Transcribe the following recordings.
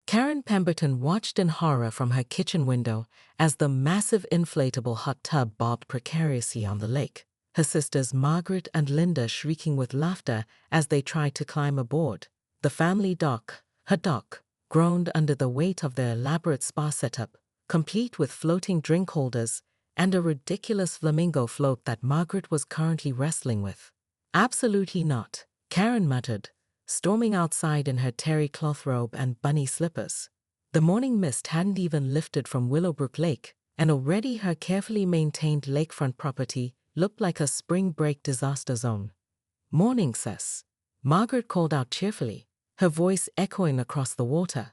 Karen Pemberton watched in horror from her kitchen window as the massive inflatable hot tub bobbed precariously on the lake, her sisters Margaret and Linda shrieking with laughter as they tried to climb aboard. The family dock, her dock, groaned under the weight of their elaborate spa setup, complete with floating drink holders and a ridiculous flamingo float that Margaret was currently wrestling with. "Absolutely not," Karen muttered, storming outside in her terry cloth robe and bunny slippers. The morning mist hadn't even lifted from Willowbrook Lake, and already her carefully maintained lakefront property looked like a spring break disaster zone. "Morning, sis," Margaret called out cheerfully, her voice echoing across the water.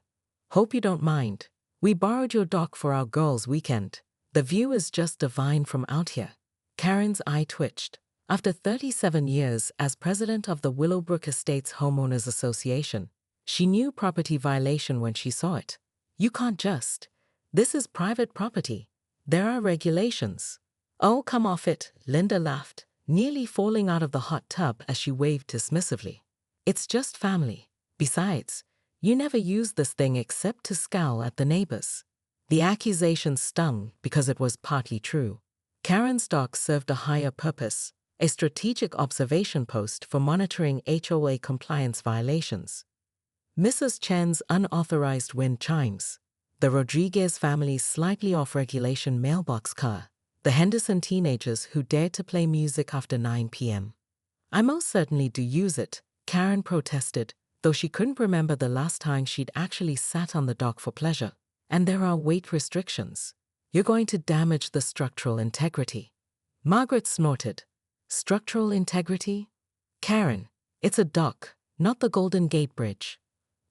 "Hope you don't mind. We borrowed your dock for our girls' weekend. The view is just divine from out here." Karen's eye twitched. After 37 years as president of the Willowbrook Estates Homeowners Association, she knew property violation when she saw it. "You can't just. This is private property. There are regulations." "Oh, come off it," Linda laughed, nearly falling out of the hot tub as she waved dismissively. "It's just family. Besides, you never use this thing except to scowl at the neighbors." The accusation stung because it was partly true. Karen's dock served a higher purpose, a strategic observation post for monitoring HOA compliance violations. Mrs. Chen's unauthorized wind chimes, the Rodriguez family's slightly off-regulation mailbox car, the Henderson teenagers who dared to play music after 9 p.m. "I most certainly do use it," Karen protested, though she couldn't remember the last time she'd actually sat on the dock for pleasure. "And there are weight restrictions. You're going to damage the structural integrity." Margaret snorted. "Structural integrity? Karen, it's a dock, not the Golden Gate Bridge."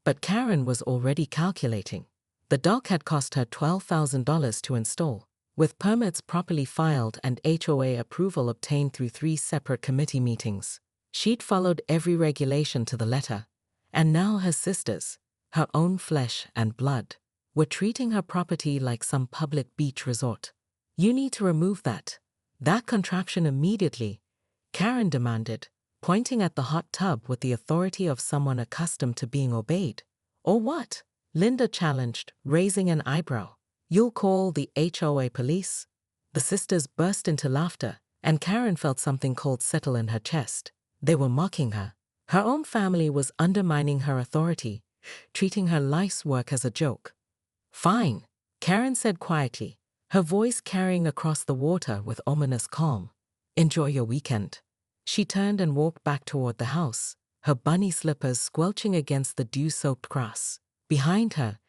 But Karen was already calculating. The dock had cost her $12,000 to install, with permits properly filed and HOA approval obtained through 3 separate committee meetings. She'd followed every regulation to the letter, and now her sisters, her own flesh and blood, were treating her property like some public beach resort. "You need to remove that contraption immediately," Karen demanded, pointing at the hot tub with the authority of someone accustomed to being obeyed. "Or what?" Linda challenged, raising an eyebrow. "You'll call the HOA police?" The sisters burst into laughter, and Karen felt something cold settle in her chest. They were mocking her. Her own family was undermining her authority, treating her life's work as a joke. "Fine," Karen said quietly, her voice carrying across the water with ominous calm. "Enjoy your weekend." She turned and walked back toward the house, her bunny slippers squelching against the dew-soaked grass. Behind her,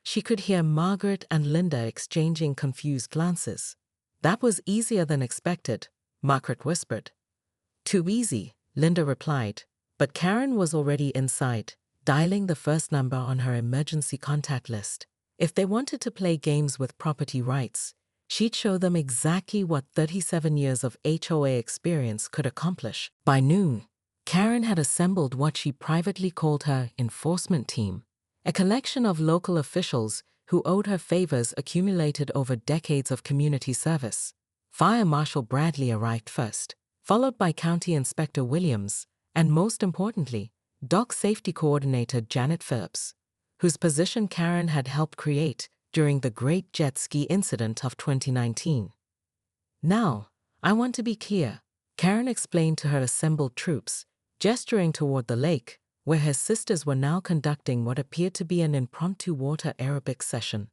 she could hear Margaret and Linda exchanging confused glances. "That was easier than expected," Margaret whispered. "Too easy," Linda replied, but Karen was already inside, dialing the first number on her emergency contact list. If they wanted to play games with property rights, she'd show them exactly what 37 years of HOA experience could accomplish. By noon, Karen had assembled what she privately called her enforcement team, a collection of local officials who owed her favors accumulated over decades of community service. Fire Marshal Bradley arrived first, followed by County Inspector Williams, and most importantly, Dock Safety Coordinator Janet Phillips, whose position Karen had helped create during the Great Jet Ski Incident of 2019. "Now, I want to be clear," Karen explained to her assembled troops, gesturing toward the lake, where her sisters were now conducting what appeared to be an impromptu water aerobics session.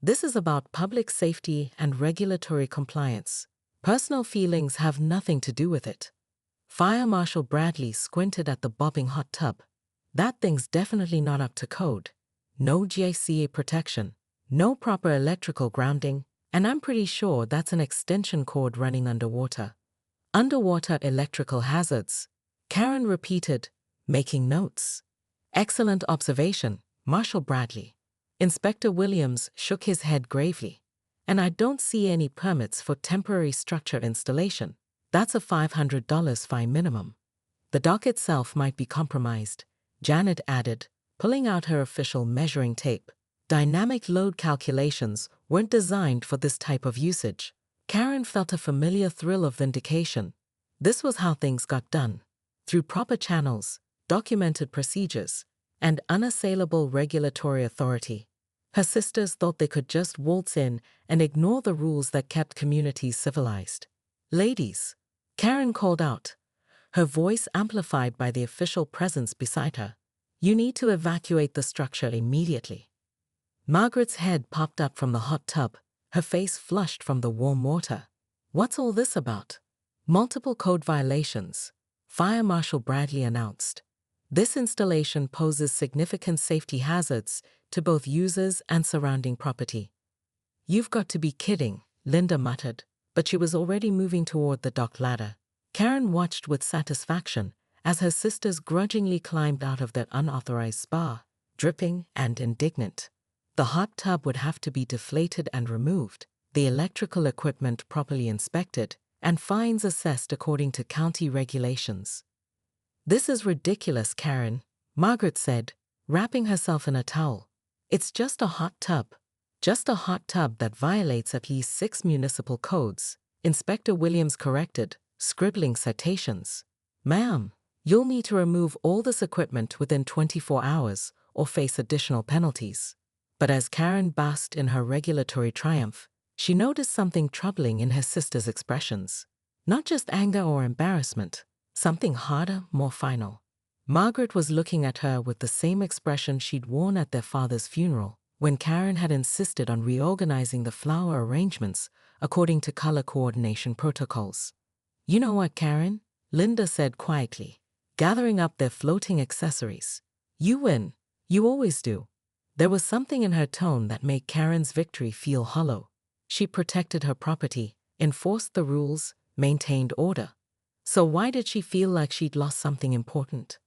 "This is about public safety and regulatory compliance. Personal feelings have nothing to do with it." Fire Marshal Bradley squinted at the bobbing hot tub. "That thing's definitely not up to code. No GICA protection, no proper electrical grounding, and I'm pretty sure that's an extension cord running underwater." "Underwater electrical hazards," Karen repeated, making notes. "Excellent observation, Marshal Bradley." Inspector Williams shook his head gravely. "And I don't see any permits for temporary structure installation. That's a $500 fine minimum." "The dock itself might be compromised," Janet added, pulling out her official measuring tape. Dynamic load calculations weren't designed for this type of usage. Karen felt a familiar thrill of vindication. This was how things got done. Through proper channels, documented procedures, and unassailable regulatory authority. Her sisters thought they could just waltz in and ignore the rules that kept communities civilized. "Ladies," Karen called out, her voice amplified by the official presence beside her. "You need to evacuate the structure immediately." Margaret's head popped up from the hot tub, her face flushed from the warm water. "What's all this about?" "Multiple code violations," Fire Marshal Bradley announced. "This installation poses significant safety hazards to both users and surrounding property." "You've got to be kidding," Linda muttered, but she was already moving toward the dock ladder. Karen watched with satisfaction as her sisters grudgingly climbed out of their unauthorized spa, dripping and indignant. The hot tub would have to be deflated and removed, the electrical equipment properly inspected, and fines assessed according to county regulations. "This is ridiculous, Karen," Margaret said, wrapping herself in a towel. "It's just a hot tub. Just a hot tub that violates at least 6 municipal codes," Inspector Williams corrected, scribbling citations. "Ma'am, you'll need to remove all this equipment within 24 hours or face additional penalties." But as Karen basked in her regulatory triumph, she noticed something troubling in her sister's expressions. Not just anger or embarrassment, something harder, more final. Margaret was looking at her with the same expression she'd worn at their father's funeral, when Karen had insisted on reorganizing the flower arrangements according to color coordination protocols. "You know what, Karen?" Linda said quietly, gathering up their floating accessories. "You win. You always do." There was something in her tone that made Karen's victory feel hollow. She protected her property, enforced the rules, maintained order. So why did she feel like she'd lost something important?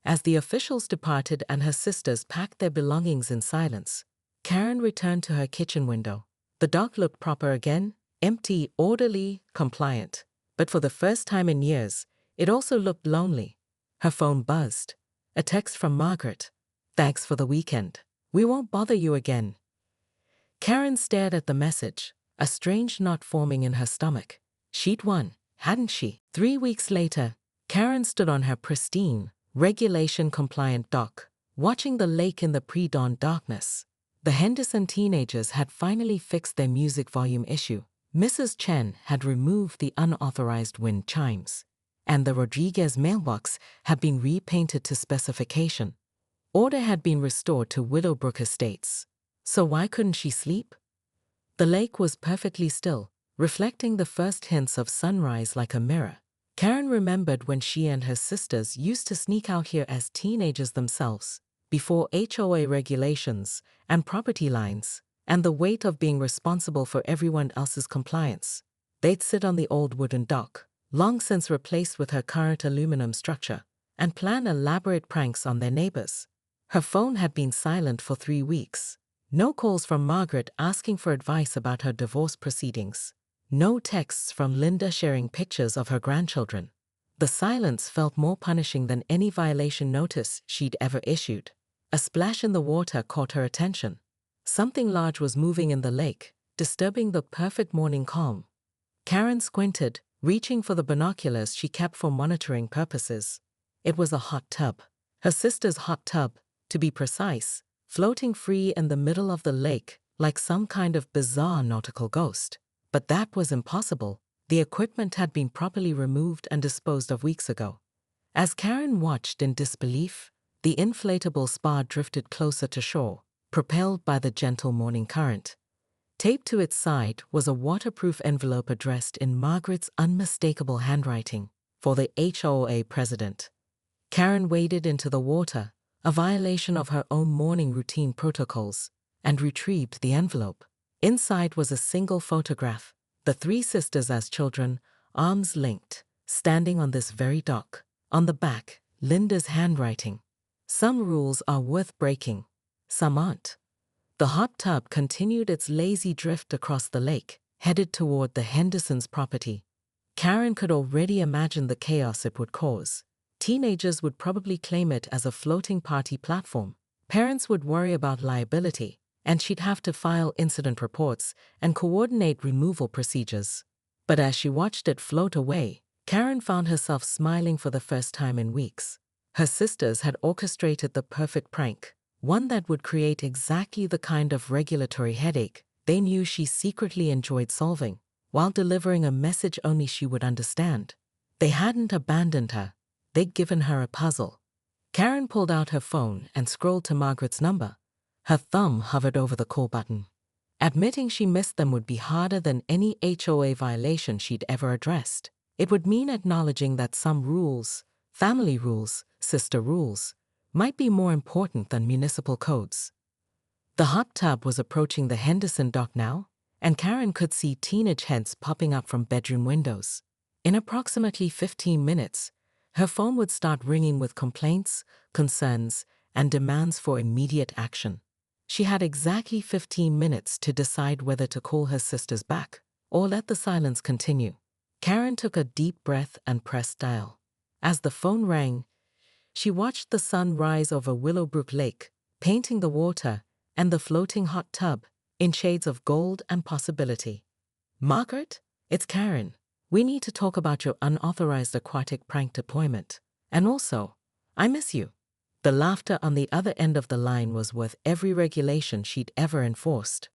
As the officials departed and her sisters packed their belongings in silence, Karen returned to her kitchen window. The dock looked proper again, empty, orderly, compliant. But for the first time in years, it also looked lonely. Her phone buzzed. A text from Margaret. "Thanks for the weekend. We won't bother you again." Karen stared at the message, a strange knot forming in her stomach. She'd won, hadn't she? 3 weeks later, Karen stood on her pristine, regulation-compliant dock, watching the lake in the pre-dawn darkness. The Henderson teenagers had finally fixed their music volume issue. Mrs. Chen had removed the unauthorized wind chimes, and the Rodriguez mailbox had been repainted to specification. Order had been restored to Willowbrook Estates. So why couldn't she sleep? The lake was perfectly still, reflecting the first hints of sunrise like a mirror. Karen remembered when she and her sisters used to sneak out here as teenagers themselves, before HOA regulations and property lines, and the weight of being responsible for everyone else's compliance. They'd sit on the old wooden dock, long since replaced with her current aluminum structure, and plan elaborate pranks on their neighbors. Her phone had been silent for 3 weeks. No calls from Margaret asking for advice about her divorce proceedings. No texts from Linda sharing pictures of her grandchildren. The silence felt more punishing than any violation notice she'd ever issued. A splash in the water caught her attention. Something large was moving in the lake, disturbing the perfect morning calm. Karen squinted, reaching for the binoculars she kept for monitoring purposes. It was a hot tub. Her sister's hot tub, to be precise, floating free in the middle of the lake like some kind of bizarre nautical ghost. But that was impossible. The equipment had been properly removed and disposed of weeks ago. As Karen watched in disbelief, the inflatable spa drifted closer to shore, propelled by the gentle morning current. Taped to its side was a waterproof envelope addressed in Margaret's unmistakable handwriting, for the HOA president. Karen waded into the water, a violation of her own morning routine protocols, and retrieved the envelope. Inside was a single photograph, the 3 sisters as children, arms linked, standing on this very dock. On the back, Linda's handwriting. "Some rules are worth breaking, some aren't." The hot tub continued its lazy drift across the lake, headed toward the Hendersons' property. Karen could already imagine the chaos it would cause. Teenagers would probably claim it as a floating party platform. Parents would worry about liability, and she'd have to file incident reports and coordinate removal procedures. But as she watched it float away, Karen found herself smiling for the first time in weeks. Her sisters had orchestrated the perfect prank, one that would create exactly the kind of regulatory headache they knew she secretly enjoyed solving, while delivering a message only she would understand. They hadn't abandoned her. They'd given her a puzzle. Karen pulled out her phone and scrolled to Margaret's number. Her thumb hovered over the call button. Admitting she missed them would be harder than any HOA violation she'd ever addressed. It would mean acknowledging that some rules, family rules, sister rules, might be more important than municipal codes. The hot tub was approaching the Henderson dock now, and Karen could see teenage heads popping up from bedroom windows. In approximately 15 minutes, her phone would start ringing with complaints, concerns, and demands for immediate action. She had exactly 15 minutes to decide whether to call her sisters back or let the silence continue. Karen took a deep breath and pressed dial. As the phone rang, she watched the sun rise over Willowbrook Lake, painting the water and the floating hot tub in shades of gold and possibility. "Margaret, it's Karen. We need to talk about your unauthorized aquatic prank deployment. And also, I miss you." The laughter on the other end of the line was worth every regulation she'd ever enforced.